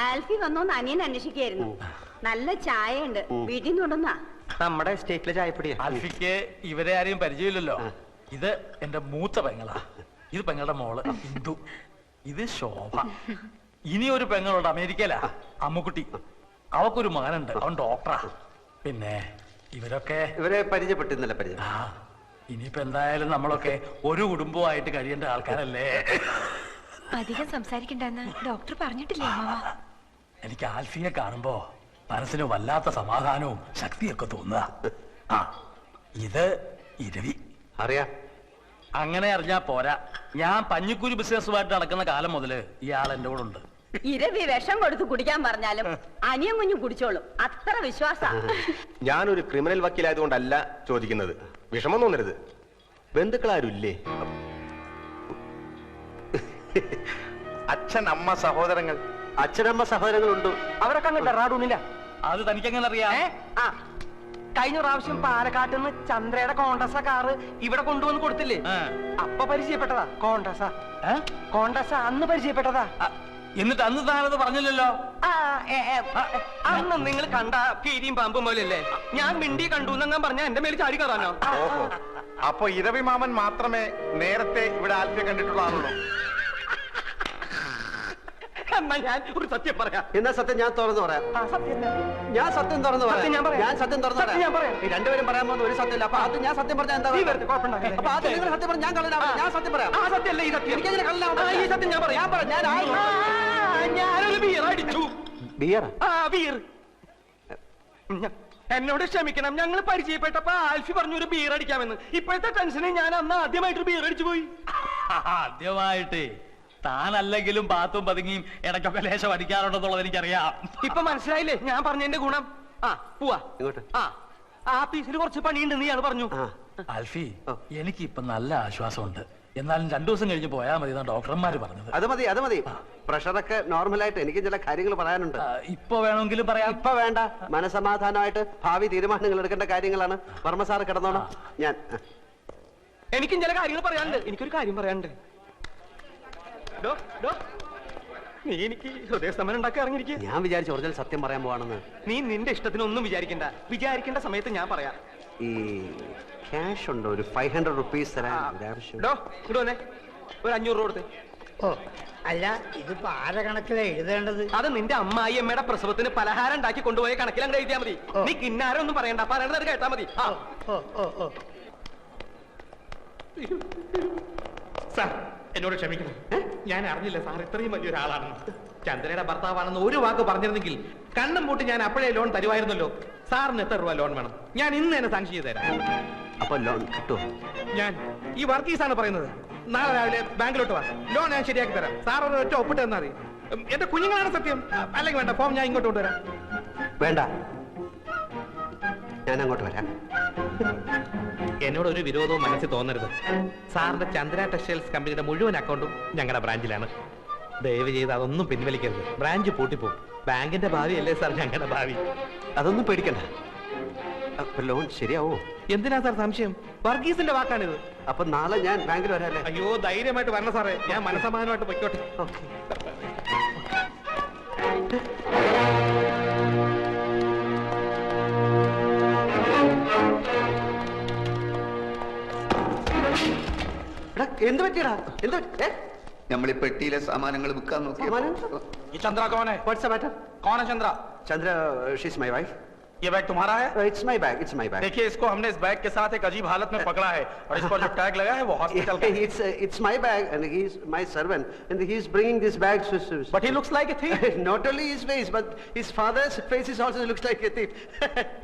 ആൽഫി വന്നോന്ന് അനിയൻ അന്വേഷിക്കായിരുന്നു. നല്ല ചായ ഉണ്ട്, വീട്ടിൽ നിന്ന് കൊണ്ടുവന്നാ. നമ്മുടെ സ്റ്റേറ്റിലെ ചായപ്പൊടിയാ. ആൽഫിക്ക് ഇവരെ ആരെയും പരിചയമില്ലല്ലോ. ഇത് എന്റെ മൂത്ത പെങ്ങളാ. ഇത് പെങ്ങളുടെ മോള് ഇന്ദു. ഇത് ശോഭ. ഇനി ഒരു പെങ്ങളുണ്ട് അമേരിക്കയിലാ, അമ്മുക്കുട്ടി. അവക്കൊരു മകനുണ്ട്, അവൻ ഡോക്ടറാ. പിന്നെ ഇവരെ പരിചയപ്പെട്ടിരുന്നല്ല പരിചയം. ഇനിയിപ്പോ എന്തായാലും നമ്മളൊക്കെ ഒരു കുടുംബമായിട്ട് കഴിയേണ്ട ആൾക്കാരല്ലേ. അധികം സംസാരിക്കണ്ടെന്ന് ഡോക്ടർ പറഞ്ഞിട്ടില്ലേ അമ്മാവ? എനിക്ക് ആൽഫിയെ കാണുമ്പോ മനസ്സിന് വല്ലാത്ത സമാധാനവും ശക്തിയൊക്കെ തോന്നുക. ഇത് ഇരവി. അറിയാ. അങ്ങനെ അറിഞ്ഞാ പോരാ, ഞാൻ പഞ്ഞിക്കൂരി ബിസിനസ്സുമായിട്ട് നടക്കുന്ന കാലം മുതല് ഇയാൾ എന്റെ കൂടെ ഉണ്ട്. ഇരവി വിഷം കൊടുത്ത് കുടിക്കാൻ പറഞ്ഞാലും അനിയൻ കുഞ്ഞു കുടിച്ചോളും, അത്ര വിശ്വാസ. ഞാനൊരു ക്രിമിനൽ വക്കീലായതുകൊണ്ടല്ല ചോദിക്കുന്നത്, വിഷമം തോന്നരുത്. ബന്ധുക്കളാരും ഇല്ലേ? അച്ഛൻ അമ്മ സഹോദരങ്ങൾ? അച്ഛനമ്മ സഹോദരങ്ങളുണ്ട്. അവരൊക്കെ അങ്ങ് ഡെറാഡൂണില്ല. അത് തനിക്കെങ്ങനെ അറിയാം? കഴിഞ്ഞ പ്രാവശ്യം പാലക്കാട്ട് നിന്ന് ചന്ദ്രയുടെ കോണ്ടസ കാറ് ഇവിടെ കൊണ്ടുവന്ന് കൊടുത്തില്ലേ, അപ്പൊ പരിചയപ്പെട്ടതാ. കോണ്ടസ അന്ന് പരിചയപ്പെട്ടതാ. എന്നിട്ട് അന്ന് താനത് പറഞ്ഞില്ലല്ലോ. അന്ന് നിങ്ങൾ കണ്ട കീരിയും പാമ്പും പോലെയല്ലേ, ഞാൻ മിണ്ടി കണ്ടു എന്നങ്ങാൻ പറഞ്ഞ എന്റെ മേൽ ചാടി കയറാനോ? ഓഹോ, അപ്പൊ ഇരവി മാമൻ മാത്രമേ നേരത്തെ ഇവിടെ ആൽഫിയെ കണ്ടിട്ടുള്ളതാണല്ലോ. എന്നാ ഞാൻ ഒരു സത്യം പറയാം. എന്നാ സത്യം ഞാൻ തുറന്നു പറയാം. ഞാൻ സത്യം തുറന്നു പറയാം. ഞാൻ സത്യം തുറന്നു പറയാം. ഈ രണ്ടുപേരും പറയാൻ പോകുന്ന ഒരു സത്യമില്ല. അപ്പൊ അത് ഞാൻ സത്യം പറഞ്ഞാൽ എന്താ? അപ്പൊ അത് നിങ്ങൾ സത്യം പറഞ്ഞാൽ ഞാൻ കള്ളനാവും. ഞാൻ സത്യം പറയാം. എനിക്കങ്ങനെ കള്ളനാവും. ഈ സത്യം ഞാൻ പറയാം. ഞാനൊരു ബിയർ അടിച്ചു. ബിയർ? ബിയർ. എന്നോട് ക്ഷമിക്കണം, ഞങ്ങൾ പരിചയപ്പെട്ടപ്പോ ആൽഫി പറഞ്ഞു ഒരു ബിയർ അടിക്കാമെന്ന്. ഇപ്പോഴത്തെ ടെൻഷന് ഞാൻ അന്ന് ആദ്യമായിട്ടൊരു ബിയർ അടിച്ചു പോയി. ആദ്യമായിട്ട് താനല്ലെങ്കിലും പാത്തും പതുങ്ങിയും ഇടയ്ക്കൊക്കെ ലേശം അടിക്കാറുണ്ടെന്നുള്ളത് എനിക്കറിയാം. ഇപ്പൊ മനസ്സിലായില്ലേ ഞാൻ പറഞ്ഞതിന്റെ ഗുണം? പോവാ. ആഫീസിൽ കുറച്ച് പണിയുണ്ട് നീ അത് പറഞ്ഞു. ആൽഫി, എനിക്കിപ്പൊ നല്ല ആശ്വാസമുണ്ട്. എന്നാലും 2 ദിവസം കഴിഞ്ഞ് പോയാൽ മതി എന്നാണ് ഡോക്ടർമാര് പറഞ്ഞത്. അത് മതി, അത് മതി. പ്രഷറൊക്കെ നോർമലായിട്ട് എനിക്ക് ചില കാര്യങ്ങൾ പറയാനുണ്ട്. ഇപ്പൊ വേണമെങ്കിലും പറയാം. ഇപ്പൊ വേണ്ട, മനസമാധാനമായിട്ട് ഭാവി തീരുമാനങ്ങൾ എടുക്കേണ്ട കാര്യങ്ങളാണ്. വർമ്മ സാറ് കിടന്നോണം. എനിക്കും ചില കാര്യങ്ങൾ പറയാനുണ്ട്. എനിക്കൊരു കാര്യം പറയാനുണ്ട്. നീ എനിക്ക് ഹൃദയസ്തംഭനം ഉണ്ടാക്കി ഇറങ്ങിയിരിക്കുക. ഞാൻ വിചാരിച്ചു ഒറിജിനൽ സത്യം പറയാൻ പോവാണെന്ന്. നീ നിന്റെ ഇഷ്ടത്തിനൊന്നും വിചാരിക്കണ്ട. വിചാരിക്കേണ്ട സമയത്ത് ഞാൻ പറയാം. ഈ ക്യാഷ് ഉണ്ടോ? ഒരു 500 റുപ്പീസ് തരാൻ ആവശ്യം. ഒരു 500 രൂപ കൊടുത്തേ. ഓ അല്ല, ഇതിപ്പോ ആരെ കണക്കിലാ എഴുതേണ്ടത്? അത് നിന്റെ അമ്മായി അമ്മയുടെ പ്രസവത്തിന് പലഹാരം ഉണ്ടാക്കി കൊണ്ടുപോയ കണക്കിൽ അങ്ങ് എഴുതിയാ മതി. നീ കിന്നാരം ഒന്നും പറയണ്ട, പറയണത് കേട്ടാ മതി. സാർ എന്നോട് ക്ഷമിക്കണം, ഞാൻ അറിഞ്ഞില്ല സാർ ഇത്രയും വലിയൊരാളാണെന്ന്. ചന്ദ്രയുടെ ഭർത്താവാണെന്ന് ഒരു വാക്ക് പറഞ്ഞിരുന്നെങ്കിൽ കണ്ണും പൂട്ടി ഞാൻ അപ്പോഴേ ലോൺ തരുമായിരുന്നല്ലോ. സാറിന് എത്ര രൂപ ലോൺ വേണം? ഞാൻ ഇന്ന് തന്നെ സാങ്ഷൻ ചെയ്ത് തരാം. അപ്പൊ ലോൺ കിട്ടുമോ? ഞാൻ ഈ വർഗീസാണ് പറയുന്നത്. നാളെ രാവിലെ ബാങ്കിലോട്ട് വാ, ലോൺ ഞാൻ ശരിയാക്കി തരാം. സാർ ഒരു ഒറ്റ ഒപ്പിട്ട് തന്നാൽ മതി. എന്റെ കുഞ്ഞുങ്ങളാണ് സത്യം. അല്ലെങ്കിൽ വേണ്ട, ഫോം ഞാൻ ഇങ്ങോട്ട് കൊണ്ടുവരാം. വേണ്ട, ഞാൻ അങ്ങോട്ട് വരാം. എന്നോട് ഒരു വിരോധവും മനസ്സിൽ തോന്നരുത്. സാറിന്റെ ചന്ദ്ര ടെക്സ്റ്റൈൽസ് കമ്പനിയുടെ മുഴുവൻ അക്കൗണ്ടും ഞങ്ങളുടെ ബ്രാഞ്ചിലാണ്. ദയവ് ചെയ്ത് അതൊന്നും പിൻവലിക്കരുത്. ബ്രാഞ്ച് പൂട്ടിപ്പോകും. ബാങ്കിന്റെ ഭാവി അല്ലേ സാർ ഞങ്ങളുടെ ഭാവി. അതൊന്നും പേടിക്കണ്ട. ലോൺ ശരിയാവോ? എന്തിനാ സാർ സംശയം? വർഗീസിന്റെ വാക്കാണിത്. അപ്പൊ നാളെ ഞാൻ ബാങ്കിൽ വരാല്ലേ? അയ്യോ, ധൈര്യമായിട്ട് വരണം സാറേ. ഞാൻ മനസ്സമാധാനമായിട്ട് പൊയ്ക്കോട്ടെ. എന്ത് പറ്റിയടാ? എന്ത് നമ്മൾ ഈ പെട്ടിയിലെ സാമാനങ്ങൾ വിൽക്കാൻ നോക്കി. चंद्रा कौन है? What's the matter? कौन है Chandra? Chandra, she's my wife. ये बैग तुम्हारा है? It's my bag. It's my bag. देखिए, इसको हमने इस बैग के साथ एक अजीब हालत में पकड़ा है और इस पर जो टैग लगा है वो हॉस्पिटल का है. It's my bag and he's my servant and he's bringing this bag. But he looks like a thief. Not only his face but his father's face is also looks like a thief.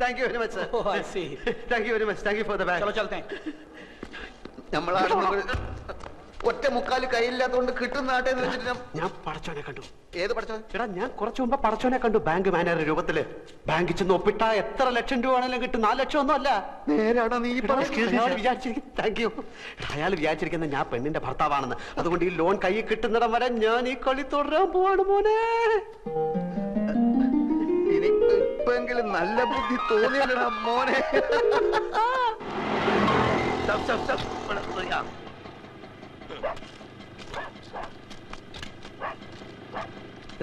Thank you very much, sir. Oh, I see. Thank you very much. Thank you for the bag. चलो चलते हैं. ഒറ്റ മുക്കാല് കയ്യില്ലാത്തതുകൊണ്ട് കിട്ടുന്ന നാട്ടെ ഞാൻ പടച്ചോനെ കണ്ടു. ഏത് പടച്ചോൻ? എടാ, ഞാൻ കുറച്ചു മുമ്പ് പടച്ചോനെ കണ്ടു. ബാങ്ക് മാനേജർ രൂപത്തില്. ബാങ്കിൽ ചെന്ന് ഒപ്പിട്ട എത്ര ലക്ഷം രൂപ ആണെങ്കിലും കിട്ടും. 4 ലക്ഷം ഒന്നും അല്ല. നേരാടാ നീ താങ്ക് യു. അയാൾ വിചാരിച്ചിരിക്കുന്നത് ഞാൻ പെണ്ണിന്റെ ഭർത്താവാണെന്ന്. അതുകൊണ്ട് ഈ ലോൺ കൈ കിട്ടുന്നിടം വരെ ഞാൻ ഈ കളി തുടരാൻ പോവാണ് മോനെ. ഇനിയിപ്പെങ്കിലും നല്ല ബുദ്ധി തോന്നിയല്ലടാ മോനെ.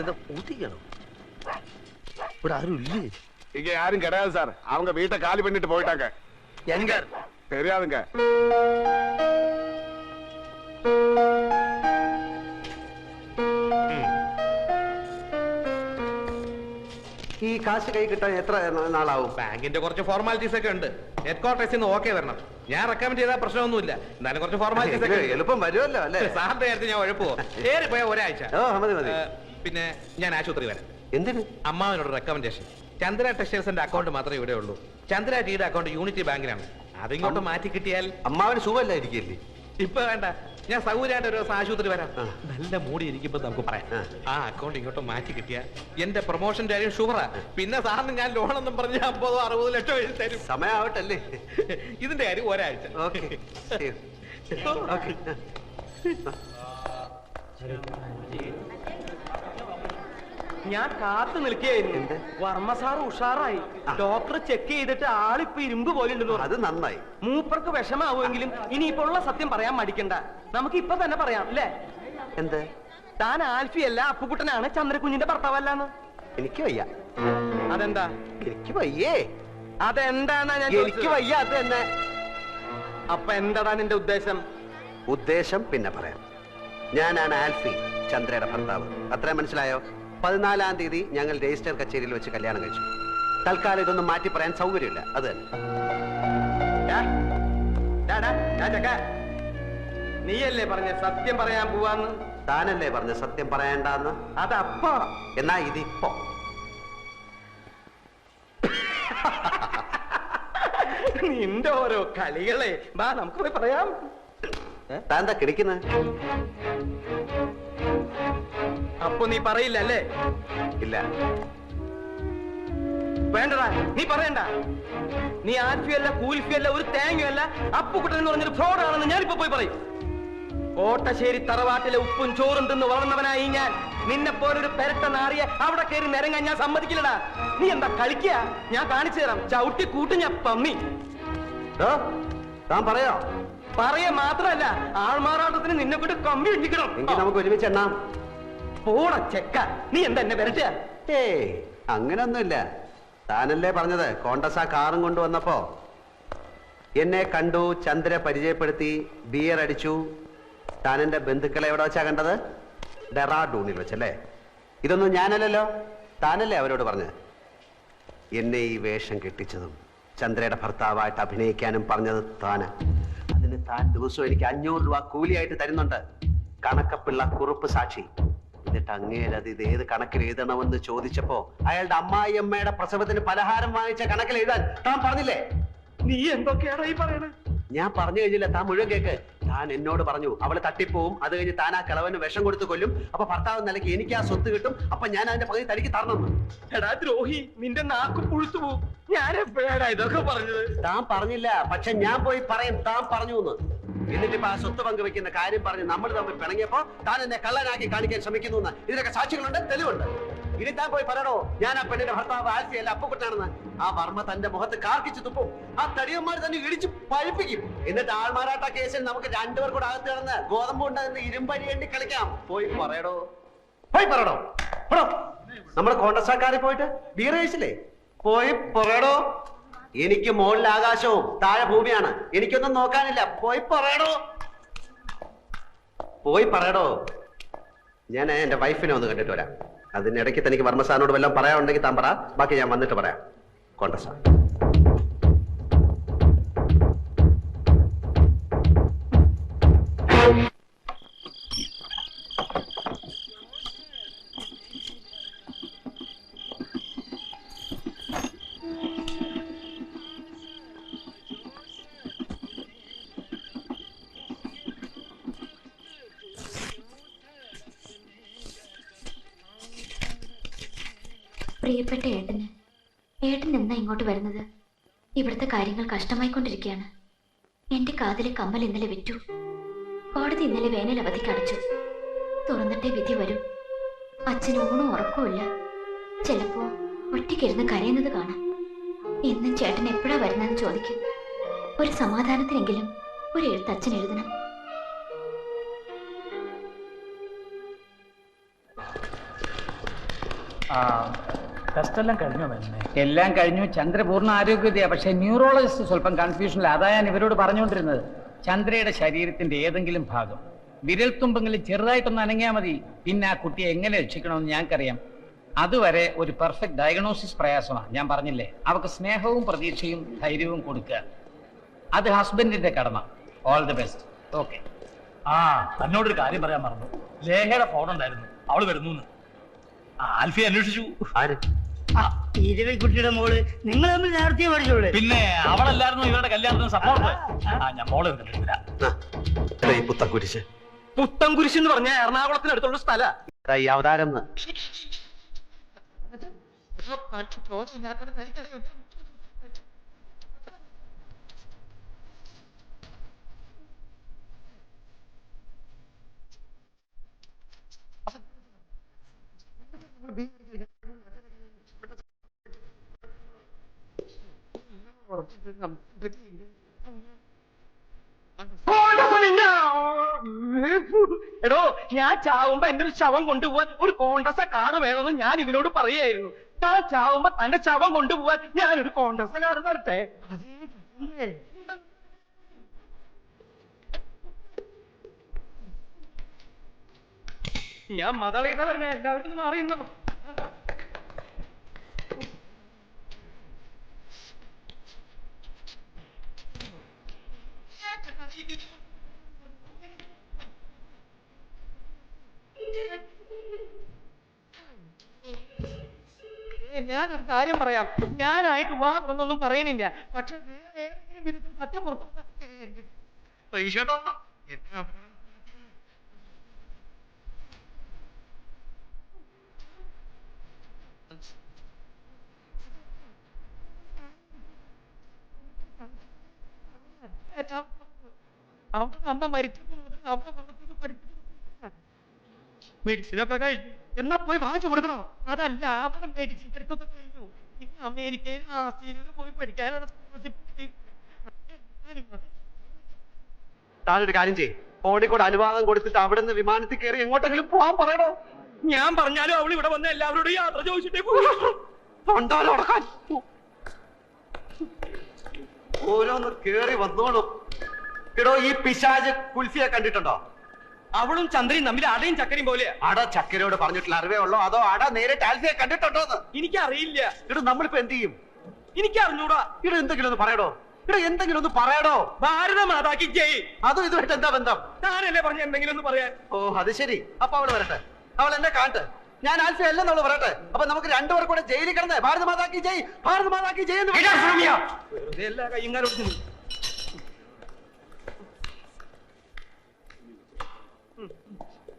എന്താ ഊതിക്കണോ? ഇവിടെ ആരും ഇല്ലേ? இங்க யாரும் கிடையாது சார். அவங்க வீட்டை காலி பண்ணிட்டு போயிட்டாங்க. எங்க தெரியாதுங்க. ഈ കാശ് കൈ കിട്ടാൻ എത്ര നാളാവും? ബാങ്കിന്റെ കുറച്ച് ഫോർമാലിറ്റീസ് ഒക്കെ ഉണ്ട്. ഹെഡ് ക്വാർട്ടേഴ്സിൽ നിന്ന് ഓക്കെ വരണം. ഞാൻ റെക്കമെൻഡ് ചെയ്താൽ പ്രശ്നമൊന്നുമില്ല. എന്നാലും കുറച്ച് ഫോർമാലിറ്റീസ് ഒക്കെ എളുപ്പം വരുമല്ലോ അല്ലേ? സാറിന്റെ കാര്യത്തിൽ ഞാൻ ഉഴപ്പോ ഏറിപ്പോയ ഒരാഴ്ച. മതി മതി. പിന്നെ ഞാൻ ആശുപത്രി വരാം. എന്തിന്? അമ്മാവനോട് റെക്കമെൻഡേഷൻ. ചന്ദ്ര ടെക്സ്റ്റൈൽസിന്റെ അക്കൗണ്ട് മാത്രമേ ഇവിടെ ഉള്ളൂ. ചന്ദ്ര ടിയുടെ അക്കൗണ്ട് യൂണിറ്റി ബാങ്കിലാണ്. അതിങ്ങോട്ട് മാറ്റി കിട്ടിയാൽ അമ്മാവന് സുഖമല്ലായിരിക്കില്ലേ? ഇപ്പൊ വേണ്ട, ഞാൻ സൗകര്യമായിട്ട് ഒരു ദിവസം ആശുപത്രി വരാം. നല്ല മൂടി ഇരിക്കുമ്പോ നമുക്ക് പറയാം. ആ അക്കൗണ്ട് ഇങ്ങോട്ട് മാറ്റി കിട്ടിയ എന്റെ പ്രൊമോഷന്റെ കാര്യം ഷുവറാ. പിന്നെ സാറിന് ഞാൻ ലോണെന്നും പറഞ്ഞ് 50-60 ലക്ഷം എഴുതി തരും. സമയാവട്ടല്ലേ? ഇതിന്റെ കാര്യം ഒരാഴ്ച. ഞാൻ കാത്തു നിൽക്കുകയായിരുന്നു. വർമ്മ സാർ ഉഷാറായി. ഡോക്ടർ ചെക്ക് ചെയ്തിട്ട് ആളിപ്പോ ഇരുമ്പ് പോലെ ഉണ്ടെന്ന് പറഞ്ഞു. അത് നന്നായി. മൂപ്പർക്ക് വിഷമാവുമെങ്കിലും ഇനിയിപ്പോ ഉള്ള സത്യം പറയാൻ മടിക്കണ്ട. നമുക്ക് ഇപ്പൊ തന്നെ പറയാം അല്ലേ? എന്ത്? താൻ ആൽഫിയല്ല, അപ്പുകുട്ടനാണ് ചന്ദ്രകുഞ്ഞിന്റെ ഭർത്താവല്ലാന്ന്. എനിക്ക് വയ്യ. അതെന്താ? എനിക്ക് വയ്യേ. അതെന്താന്നാ ഞാൻ എനിക്ക് വയ്യ. അത് തന്നെ. അപ്പൊ എന്താടാ നിന്റെ ഉദ്ദേശം? ഉദ്ദേശം പിന്നെ പറയാം. ഞാനാണ് ആൽഫി, ചന്ദ്രയുടെ ഭർത്താവ്. അത്രയും മനസ്സിലായോ? 14-ാം തീയതി ഞങ്ങൾ രജിസ്റ്റർ കച്ചേരിയിൽ വെച്ച് കല്യാണം കഴിച്ചു. തൽക്കാലം ഇതൊന്നും മാറ്റി പറയാൻ സൗകര്യമില്ല. അത് തന്നെ. നീയല്ലേ പറഞ്ഞ സത്യം പറയാൻ പോവാന്ന്? താനല്ലേ പറഞ്ഞ സത്യം പറയണ്ടെന്ന്? അതപ്പോ. എന്നാ ഇതിപ്പോ. നിന്റെ ഓരോ കളികളെ വാ നമുക്ക് പോയി പറയാം. താൻ എന്താ കിടക്കുന്നത്? അപ്പൊ നീ പറയില്ല അല്ലേ? ഇല്ല. വേണ്ടടാ, നീ പറയണ്ട. നീ ആൽഫിയല്ല, കൂൽഫിയല്ല, ഒരു തേങ്ങയല്ല, അപ്പുകുട്ടൻ എന്ന് പറഞ്ഞൊരു ഫ്രോഡാണെന്ന് ഞാനിപ്പോ പോയി പറയും. കോട്ടശ്ശേരി തറവാട്ടിലെ ഉപ്പും ചോറും തിന്ന് വളർന്നവനായി ഞാൻ. നിന്നെ പോലൊരു പെരട്ട നാറിയെ അവിടെ കയറി നിരങ്ങാൻ ഞാൻ സമ്മതിക്കില്ലടാ. നീ എന്താ കളിക്കുക? ഞാൻ കാണിച്ചു തരാം. ചവിട്ടി കൂട്ടും ഞാൻ പമ്മി. താൻ പറയോ? പറയ മാത്രല്ല, ആൾമാറാട്ടത്തിന് നിന്നെ കൊണ്ട് കമ്പി ഇടിക്കണം. എങ്കിൽ നമുക്ക് ഒരുമിച്ച് എണ്ണാം. പോട ചെക്ക, നീ എന്താ എന്നെ വരട്ടുക? ഏയ് അങ്ങനൊന്നുമില്ല. താനല്ലേ പറഞ്ഞത് കോണ്ടസ കാറും കൊണ്ടുവന്നപ്പോ എന്നെ കണ്ടു, ചന്ദ്ര പരിചയപ്പെടുത്തി, ബിയർ അടിച്ചു. താൻ എന്റെ ബന്ധുക്കളെ എവിടെ വെച്ചാ കണ്ടത്? ഡെറാഡൂണിൽ വെച്ചല്ലേ? ഇതൊന്നും ഞാനല്ലല്ലോ, താനല്ലേ അവരോട് പറഞ്ഞത്. എന്നെ ഈ വേഷം കെട്ടിച്ചതും ചന്ദ്രയുടെ ഭർത്താവായിട്ട് അഭിനയിക്കാനും പറഞ്ഞത് താന്. അതിന് താൻ ദിവസവും എനിക്ക് 500 രൂപ കൂലിയായിട്ട് തരുന്നുണ്ട്. കണക്കപ്പിള്ള കുറുപ്പ് സാക്ഷി. എന്നിട്ട് അങ്ങേരത് ഇത് ഏത് കണക്കിൽ എഴുതണമെന്ന് ചോദിച്ചപ്പോ അയാളുടെ അമ്മായിയമ്മയുടെ പ്രസവത്തിന് പലഹാരം വാങ്ങിച്ച കണക്കിൽ എഴുതാൻ താൻ പറഞ്ഞില്ലേ? നീ എന്തൊക്കെയാണ് ഈ പറയണത്? ഞാൻ പറഞ്ഞു കഴിഞ്ഞില്ല, താൻ മുഴുവൻ കേക്ക്. താൻ എന്നോട് പറഞ്ഞു അവള് തട്ടിപ്പോവും, അത് കഴിഞ്ഞ് താൻ ആ കിളവന് വിഷം കൊടുത്ത് കൊല്ലും, അപ്പൊ ഭർത്താവ് നിലയ്ക്ക് എനിക്ക് ആ സ്വത്ത് കിട്ടും, അപ്പൊ ഞാൻ അതിന്റെ പകുതി തനിക്ക് തരണം. എടാ ദ്രോഹി, നിന്റെ നാക്ക് പുഴുത്തു പോവും. ഞാൻ എപ്പോഴാണ് ഇതൊക്കെ പറഞ്ഞത്? താൻ പറഞ്ഞില്ല, പക്ഷെ ഞാൻ പോയി പറയും താൻ പറഞ്ഞു എന്ന്. എന്നിട്ടിപ്പോ ആ സ്വത്ത് പങ്കുവെക്കുന്ന കാര്യം പറഞ്ഞ് നമ്മൾ തമ്മിൽ പിണങ്ങിയപ്പോ താൻ എന്നെ കള്ളനാക്കി കാണിക്കാൻ ശ്രമിക്കുന്നു. ഇതിനൊക്കെ സാക്ഷികളുണ്ട്, തെളിവുണ്ട്. ഇനി താൻ പോയി പറയണോ ഞാൻ ആ പെണ്ണിന്റെ ഭർത്താവ് ആൽഫിയല്ല അപ്പുകുട്ടനാണെന്ന്? ആ വർമ്മ തന്റെ മുഖത്ത് കാർക്കിച്ചു തുപ്പും. ആ തടിയന്മാർ തന്നെ ഇടിച്ച് പഴിപ്പിക്കും. എന്നിട്ട് ആൾമാറാട്ട കേസിൽ നമുക്ക് 2 പേർ കൂടെ അകത്ത് കിടന്ന് ഗോതമ്പ് ഉണ്ടാകുന്ന ഇരുമ്പരി എണ്ണി കളിക്കാം. പോയി പറയടോ, പോയി പറയടോ. നമ്മുടെ കോണ്ടസാക്കാരെ പോയിട്ട് ബീർ കഴിച്ചില്ലേ? പോയി പറയടോ. എനിക്ക് മുകളിൽ ആകാശവും താഴെ ഭൂമിയാണ്, എനിക്കൊന്നും നോക്കാനില്ല. പോയി പറയടോ, പോയി പറയടോ. ഞാൻ എന്റെ വൈഫിനെ ഒന്ന് കണ്ടിട്ട് വരാം. അതിനിടയ്ക്ക് തനിക്ക് വർമ്മ സാറിനോട് വല്ലതും പറയാനുണ്ടെങ്കിൽ താൻ പറ, ബാക്കി ഞാൻ വന്നിട്ട് പറയാം. കോണ്ടസ പ്രിയപ്പെട്ട ഏട്ടൻ എന്നാ ഇങ്ങോട്ട് വരുന്നത്? ഇവിടുത്തെ കാര്യങ്ങൾ കഷ്ടമായിക്കൊണ്ടിരിക്കുകയാണ്. എന്റെ കാതിലെ കമ്മൽ ഇന്നലെ വിറ്റു. കോടതി ഇന്നലെ വേനൽ അവധിക്ക് അടച്ചു. തുറന്നിട്ടേ വിധി വരും. അച്ഛന് ഊണും ഉറക്കവുമില്ല. ചിലപ്പോ ഒറ്റയ്ക്കിരുന്ന് കരയുന്നത് കാണാം. എന്നും ചേട്ടൻ എപ്പോഴാ വരുന്നതെന്ന് ചോദിക്കും. ഒരു സമാധാനത്തിനെങ്കിലും ഒരു എഴുത്ത് അച്ഛൻ എഴുതണം. ടെസ്റ്റ് എല്ലാം കഴിഞ്ഞോ തന്നെ? എല്ലാം കഴിഞ്ഞു. ചന്ദ്ര പൂർണ്ണ ആരോഗ്യതയാ. പക്ഷെ ന്യൂറോളജിസ്റ്റ് സ്വല്പം കൺഫ്യൂഷനില്ല. അതാ ഞാൻ ഇവരോട് പറഞ്ഞുകൊണ്ടിരുന്നത്. ചന്ദ്രയുടെ ശരീരത്തിന്റെ ഏതെങ്കിലും ഭാഗം വിരൽത്തുമ്പെങ്കിലും ചെറുതായിട്ടൊന്ന് അനങ്ങിയാൽ മതി. പിന്നെ ആ കുട്ടിയെ എങ്ങനെ രക്ഷിക്കണമെന്ന് ഞങ്ങൾക്കറിയാം. അതുവരെ ഒരു പെർഫെക്റ്റ് ഡയഗ്നോസിസ് പ്രയാസമാണ്. ഞാൻ പറഞ്ഞില്ലേ, അവർക്ക് സ്നേഹവും പ്രതീക്ഷയും ധൈര്യവും കൊടുക്കുക. അത് ഹസ്ബൻഡിന്റെ കടമ. All the best. ഓക്കെ. ആ, തന്നോടൊരു കാര്യം പറയാൻ മറന്നു. ലേഖയുടെ ഫോൺ ഉണ്ടായിരുന്നു, അവള് വരുന്നു. ആൽഫി അന്വേഷിച്ചു. ആര്? ഇരവിക്കുട്ടിയുടെ മോള് നിങ്ങൾ തമ്മിൽ നേരത്തെ പഠിച്ചോളൂ. പിന്നെ അവളല്ലായിരുന്നു ഇവരുടെ കല്യാണത്തിന് സപ്പോർട്ട്. ഞാൻ മോളെ ഈ പുത്തൻകുരിശ്. പുത്തൻകുരിശ് എന്ന് പറഞ്ഞാൽ എറണാകുളത്തിനടുത്തുള്ള സ്ഥല. ഈ അവതാരം എടോ, ഞാൻ ചാവുമ്പോ എന്റെ ഒരു ശവം കൊണ്ടുപോവാൻ ഒരു കോൺഗ്രസ് കാർഡ് വേണമെന്ന് ഞാൻ ഇതിനോട് പറയായിരുന്നു. ഞാൻ ചാവുമ്പോ തന്റെ ശവം കൊണ്ടുപോവാൻ ഞാനൊരു കോൺഗ്രസ് കാർഡ് തരട്ടെ? ഞാൻ മതളീത പറഞ്ഞ എല്ലാവർക്കും അറിയുന്നു. ഞാനൊരു കാര്യം പറയാം. ഞാനായിട്ട് വാക്കൊന്നും പറയണില്ല. പക്ഷെ സത്യം അമ്മ മരിച്ചു. മെഡിസിനൊക്കെ കഴിഞ്ഞു. എന്നാ പോയി വാങ്ങിച്ചു കൊടുക്കണോ? അതല്ല, അവിടെ മെഡിസിൻ എടുത്തൊക്കെ കഴിഞ്ഞു. അമേരിക്കയിൽ ആസ്ട്രേലിയയിൽ പോയി പഠിക്കാനാണ്. താനൊരു കാര്യം ചെയ്യും, കോഴിക്കോട് അനുവാദം കൊടുത്തിട്ട് അവിടെ നിന്ന് വിമാനത്തിൽ കയറി എങ്ങോട്ടെങ്കിലും പോവാൻ പറയണോ? ഞാൻ പറഞ്ഞാലും അവൾ ഇവിടെ വന്ന എല്ലാവരോടും യാത്ര ചോദിച്ചിട്ടേ തൊണ്ടാലോടക്കാൻ ഓരോന്ന് കേറി വന്നോളും. എടോ, ഈ പിശാച് കുൽഫിയെ കണ്ടിട്ടുണ്ടോ? അവളും ചന്ദ്രയും തമ്മിൽ അടയും ചക്കരയും പോലെയാ. അട ചക്കരയോട് പറഞ്ഞിട്ടുള്ള അറിവേ ഉള്ളോ, അതോ അട നേരിട്ട് ആൽഫിയെ കണ്ടിട്ടുണ്ടോന്ന്? എനിക്കറിയില്ല. ഇവിടെ നമ്മളിപ്പോ എന്ത് ചെയ്യും? എനിക്കറിഞ്ഞൂടാ. ഇവിടെ എന്തെങ്കിലും ഒന്ന് പറയടോ. ഇവിടെ എന്തെങ്കിലും ഒന്ന് പറയടോ. ഭാരത മാതാക്കി ജയ്. അതും ഇതുമായിട്ട് എന്താ ബന്ധം? ഞാനല്ലേ പറഞ്ഞ എന്തെങ്കിലും ഒന്ന് പറയാൻ. ഓ, അത് ശരി. അപ്പൊ അവള് വരട്ടെ, അവൾ എന്നെ കാണട്ടെ. ഞാൻ ആൽഫി അല്ലെന്നവള് പറയട്ടെ. അപ്പൊ നമുക്ക് രണ്ടുപേർ കൂടെ ജയിലിൽ കിടന്നേ ഭാരത മാതാക്കി ജയ്, ഭാരത മാതാക്കി ജയ് എന്ന് വെറുതെ എല്ലാ കയ്യങ്കാലും.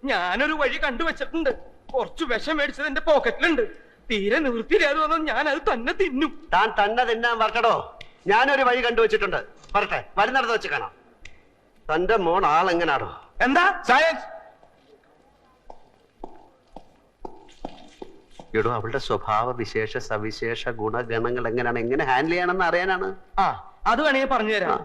ഞാനൊരു വഴി കണ്ടുവച്ചിട്ടുണ്ട്. കുറച്ച് വിഷം മേടിച്ചത് എന്റെ പോക്കറ്റിലുണ്ട്. തീരെ നിവൃത്തിയില്ലാതെ വന്നാൽ ഞാൻ അത് തന്നെ തിന്നും. താൻ തന്നെ തിന്നാൻ വരട്ടടോ. ഞാനൊരു വഴി കണ്ടുവച്ചിട്ടുണ്ട്. വരട്ടെ, വരുന്നിടത്ത് വെച്ച് കാണാം. തന്റെ മോൻ ആളെങ്ങനാണോ? എന്താ സയൻസ്? എടോ, അവളുടെ സ്വഭാവ വിശേഷ സവിശേഷ ഗുണഗണങ്ങൾ എങ്ങനെയാണ്, എങ്ങനെ ഹാൻഡിൽ ചെയ്യണമെന്ന് അറിയാനാണ്. അത് വേണമെങ്കിൽ പറഞ്ഞു തരാം.